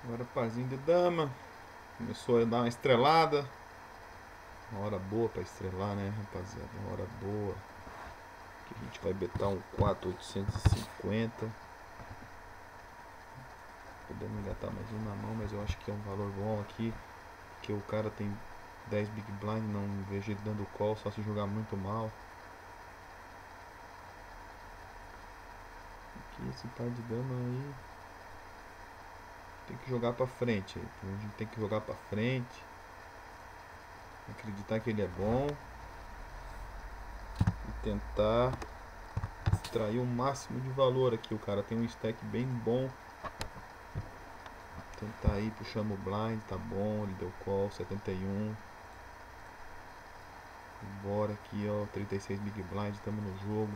Agora parzinho de dama. Começou a dar uma estrelada. Uma hora boa pra estrelar, né, rapaziada? Uma hora boa. Aqui a gente vai betar um 4,850. Podemos engatar mais um na mão, mas eu acho que é um valor bom aqui. Porque o cara tem 10 big blind, não vejo ele dando call, só se jogar muito mal. Aqui esse par de dama aí tem que jogar pra frente. A gente tem que jogar pra frente. Acreditar que ele é bom. E tentar extrair o máximo de valor aqui. O cara tem um stack bem bom. Tentar ir puxando o blind, tá bom. Ele deu call, 71. Bora aqui, ó. 36 big blind, tamo no jogo.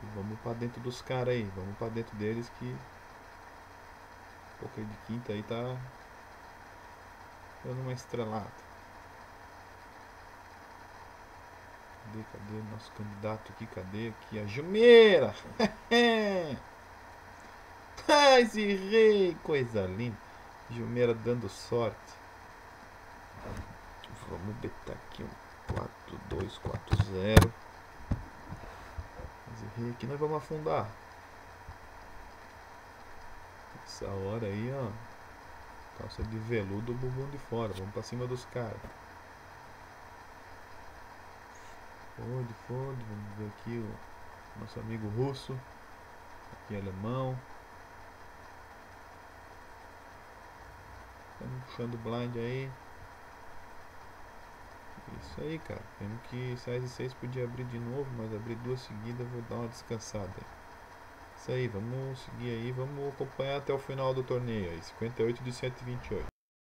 E vamos pra dentro dos caras aí. Vamos pra dentro deles que poker de quinta aí tá dando uma estrelada. Cadê o nosso candidato aqui? Cadê aqui? A Jumeira! Esse rei! Coisa linda! Jumeira dando sorte. Vamos betar aqui um 4-2-4-0. Esse rei aqui nós vamos afundar. Essa hora aí, ó. Calça de veludo, bumbum de fora. Vamos pra cima dos caras. Fode. Vamos ver aqui o nosso amigo russo. Aqui alemão. Estamos puxando blind aí. Isso aí, cara. Vendo que size 6 podia abrir de novo, mas abrir duas seguidas, vou dar uma descansada. Isso aí, vamos seguir aí, vamos acompanhar até o final do torneio aí. 58 de 128.